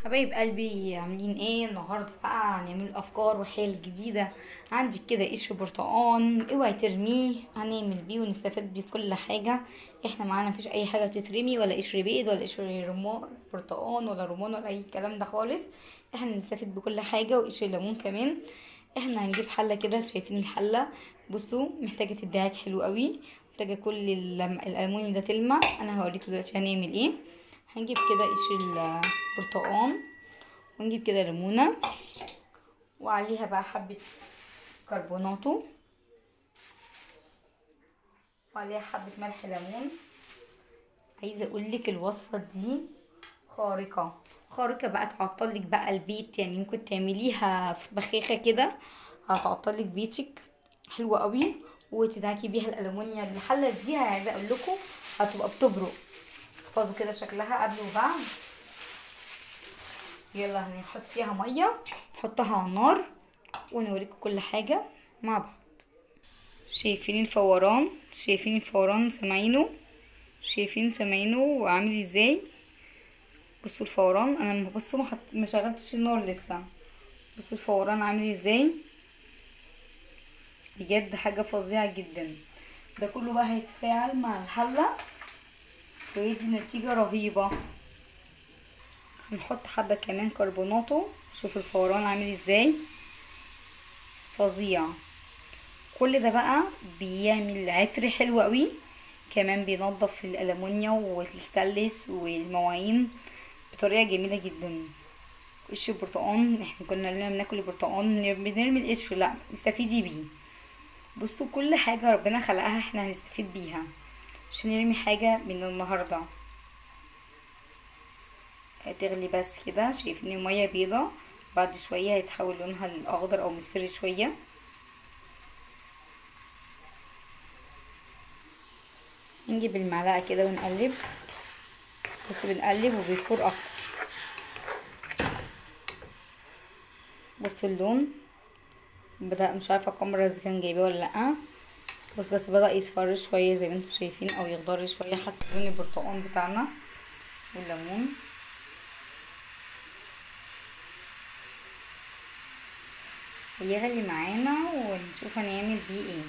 حبايب قلبي عاملين ايه النهارده؟ بقى هنعمل افكار وحيل جديده. عندك كده قشر برتقان، اوعي ترميه، هنعمل بيه ونستفاد بيه بكل حاجه. احنا معانا مفيش اي حاجه تترمي، ولا قشر بيض ولا قشر رمان برتقان ولا رمان ولا اي الكلام ده خالص. احنا بنستفاد بكل حاجه، وقشر ليمون كمان. احنا هنجيب حله كده، شايفين الحله؟ بصوا، محتاجه تدعك حلو قوي، محتاجه كل الالمونيوم ده تلمع. انا هوريكم دلوقتي هنعمل ايه. هنجيب كده قشر البرتقان، ونجيب كده ليمونة، وعليها بقى حبة كربوناتو، وعليها حبة ملح ليمون. عايزة اقولك الوصفة دي خارقة خارقة بقى، تعطلك بقى البيت. يعني ممكن تعمليها في بخاخة كده، هتعطلك بيتك حلوة قوي. وتدعكي بيها الالومنيا. الحلة دي عايزة اقول لكم هتبقى بتبرق. احفظوا كده شكلها قبل وبعد. يلا هنحط فيها مية، نحطها على النار، ونوريكم كل حاجة مع بعض. شايفين الفوران؟ شايفين الفوران؟ سامعينه؟ شايفين سامعينه عامل ازاي؟ بصوا الفوران، انا بصوا ما شغلتش النار لسه. بصوا الفوران عامل ازاي، بجد حاجه فظيعه جدا. ده كله بقى هيتفاعل مع الحله ويدي نتيجه رهيبه. هنحط حبه كمان كربوناتو. شوفوا الفوران عامل ازاي، فظيع. كل ده بقى بيعمل عطر حلو قوي، كمان بينظف الألمونيا والستانلس والمواعين بطريقة جميلة جدا. قشر البرتقان، احنا كنا لما بناكل البرتقان بنرمي القشر، لا استفيدي بيه. بصوا كل حاجة ربنا خلقها احنا هنستفيد بيها، مش نرمي حاجة من النهاردة. هتغلي بس كده، شايفين المية بيضة، بعد شوية هيتحول لونها الأخضر أو مصفر شوية. نجيب المعلقة كده ونقلب، بس بنقلب وبيفور اكتر. بصوا اللون بدأ، مش عارفة الكاميرا اذا كان جايباه ولا لأ، بس بدأ يصفر شوية زي ما انتوا شايفين، او يخضر شوية حسب لون البرتقال بتاعنا والليمون. يغلي معانا ونشوف هنعمل بيه ايه.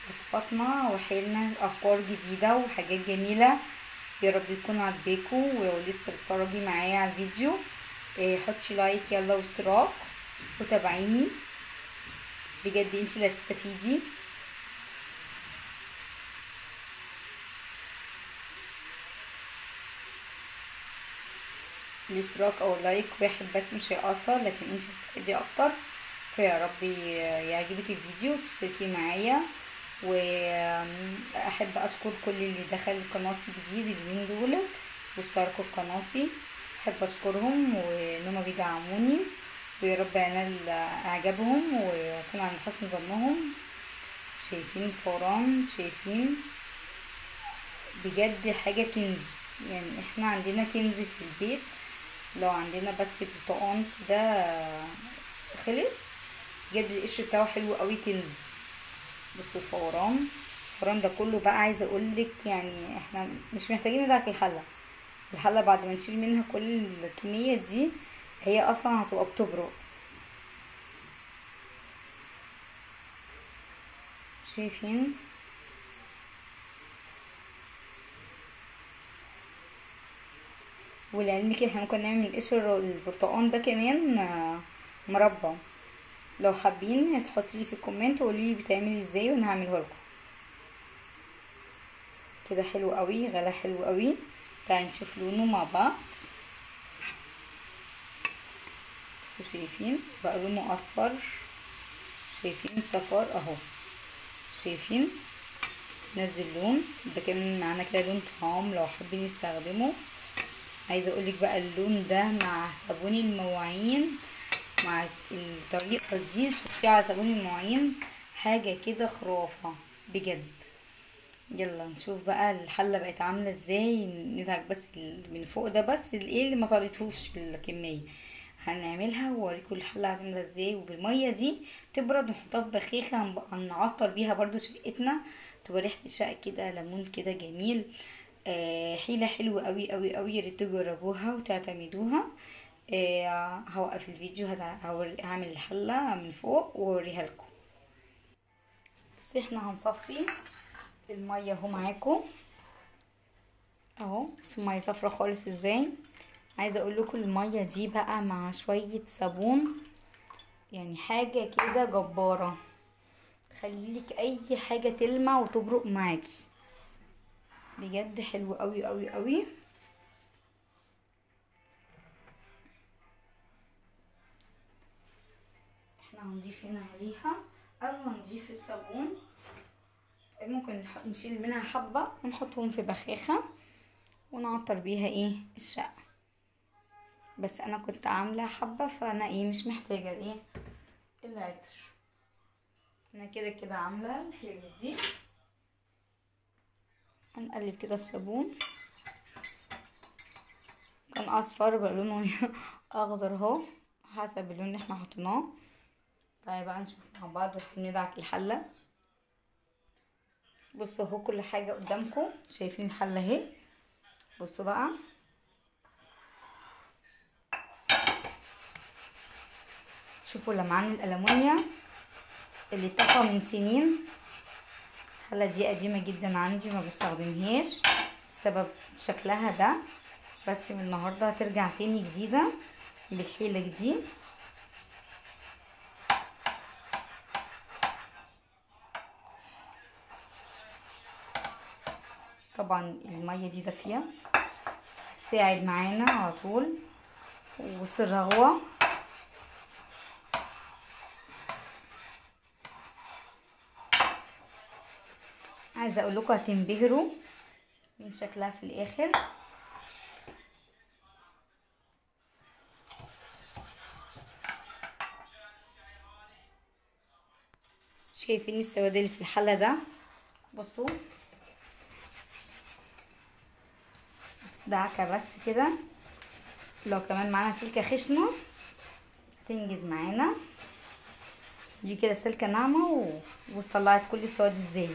وصفاتنا وحيلنا افكار جديدة وحاجات جميلة، يا رب تكون عجباكم. ولو لسه بتتفرجي معايا على الفيديو، حطي لايك يلا واشتراك وتابعيني، بجد انتي اللي هتستفيدي. الاشتراك او اللايك واحد بس مش هيأثر، لكن انتي هتستفيدي اكتر. فيا رب يعجبك الفيديو وتشتركي معايا. واحب اشكر كل اللي دخل قناتي جديد اليومين دول واشتركوا في قناتي، احب اشكرهم وانهم بيدعموني، ويا رب انال اعجابهم واكون عند حسن ظنهم. شايفين الفوران؟ شايفين؟ بجد حاجة كنز. يعني احنا عندنا كنز في البيت، لو عندنا بس برتقان كده خلص. بجد القشر بتاعه حلو قوي، كنز. بصوا الفوران ده كله بقى، عايزه اقولك يعني احنا مش محتاجين ندعك الحله بعد ما نشيل منها كل الكميه دي، هي اصلا هتبقى بتبرق. شايفين؟ ولعلمك احنا ممكن نعمل من قشر البرتقان ده كمان مربى. لو حابين هتحطي لي في الكومنت وقولي لي بيتعمل ازاي وانا هعمله لكم. كده حلو قوي، غلا حلو قوي. تعالي نشوف لونه مع بعض. شايفين بقى لونه اصفر؟ شايفين صفار اهو؟ شايفين نزل لون؟ ده كمان معانا كده لون طعام لو حابين نستخدمه. عايزه اقولك بقى اللون ده مع صابون المواعين، مع الطريقه دي نحطيه على صابون المواعين، حاجه كده خرافه بجد. يلا نشوف بقى الحله بقت عامله ازاي. ندعك بس من فوق ده، بس الايه اللي ما طالتهوش الكميه هنعملها واوريكم الحله عامله ازاي. وبالميه دي تبرد نحطها في بخاخه نعطر بيها برضو شقتنا، تبقى ريحه الشقه كده ليمون كده جميل. حيلة حلوة قوي قوي قوي، ياريت تجربوها وتعتمدوها. هوقف الفيديو، هعمل الحلة من فوق واوريها لكم. بصي احنا هنصفي المية اهو معاكم اهو. بس المية صفرة خالص ازاي. عايزة اقول لكم المية دي بقى مع شوية صابون يعني حاجة كده جبارة، تخليلك اي حاجة تلمع وتبرق معاكي، بجد حلو قوي قوي قوي. احنا هنضيف هنا عليها قبل ما نضيف الصابون، ممكن نشيل منها حبة ونحطهم في بخاخة ونعطر بيها ايه الشقة. بس انا كنت عاملة حبة فانا ايه مش محتاجة ايه العطر. انا كده كده عاملة الحلوة دي. هنقلب كده الصابون، كان اصفر بقى لونه اخضر اهو حسب اللون اللي احنا حطيناه. تعالى بقى نشوف مع بعض وندعك الحلة. بصوا اهو كل حاجة قدامكم، شايفين الحلة اهي. بصوا بقى شوفوا لمعان الألمونيا اللي طفى من سنين. الحلة دي قديمة جدا عندي ما بستخدمهاش بسبب شكلها ده، بس من النهاردة هترجع تاني جديدة بالحيلة دي. طبعا المية دي دافية تساعد معانا على طول. وسر الرغوة عايزة اقول لكم هتنبهروا من شكلها في الاخر. شايفين السواد اللي في الحلة ده. بصوا دعكة بس كده. لو كمان معانا سلكة خشنة هتنجز معانا. دي كده سلكة ناعمة وطلعت كل السواد ازاي.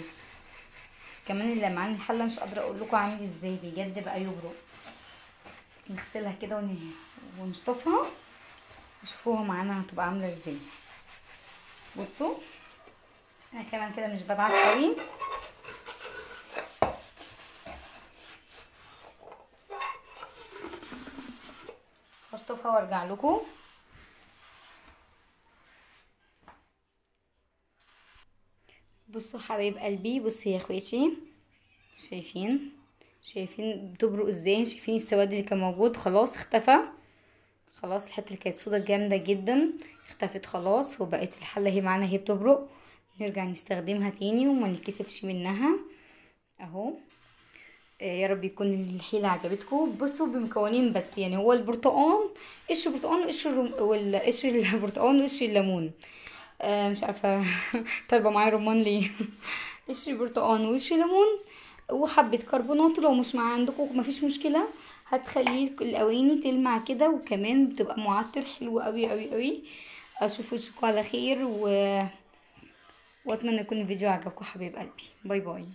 كمان اللي معانا الحلة مش قادرة اقول لكم عامل ازاي، بجد بقى يبرق. نغسلها كده ونشطفها وشوفوها معانا هتبقى عاملة ازاي. بصوا انا كمان كده مش بدعك قوي. هشطفها وارجع لكم. بصوا حبايب قلبي، بصوا يا اخواتي، شايفين بتبرق ازاي. شايفين السواد اللي كان موجود خلاص اختفى. خلاص الحته اللي كانت سودا جامده جدا اختفت خلاص، وبقت الحله هي معانا هي بتبرق. نرجع نستخدمها تاني وما نتكسفش منها اهو. يا رب يكون الحيله عجبتكم. بصوا بمكونين بس، يعني هو البرتقال، قشر برتقال وقشر البرتقال وقشر الليمون. مش عارفه طالبه معايا رمان ليه. قشر برتقال وقشر ليمون وحبه كربونات. لو مش مع عندكم مفيش مشكله، هتخلي الاواني تلمع كده، وكمان بتبقى معطر حلو قوي قوي قوي. اشوف وشكم على خير واتمنى يكون الفيديو عجبكم حبايب قلبي. باي باي.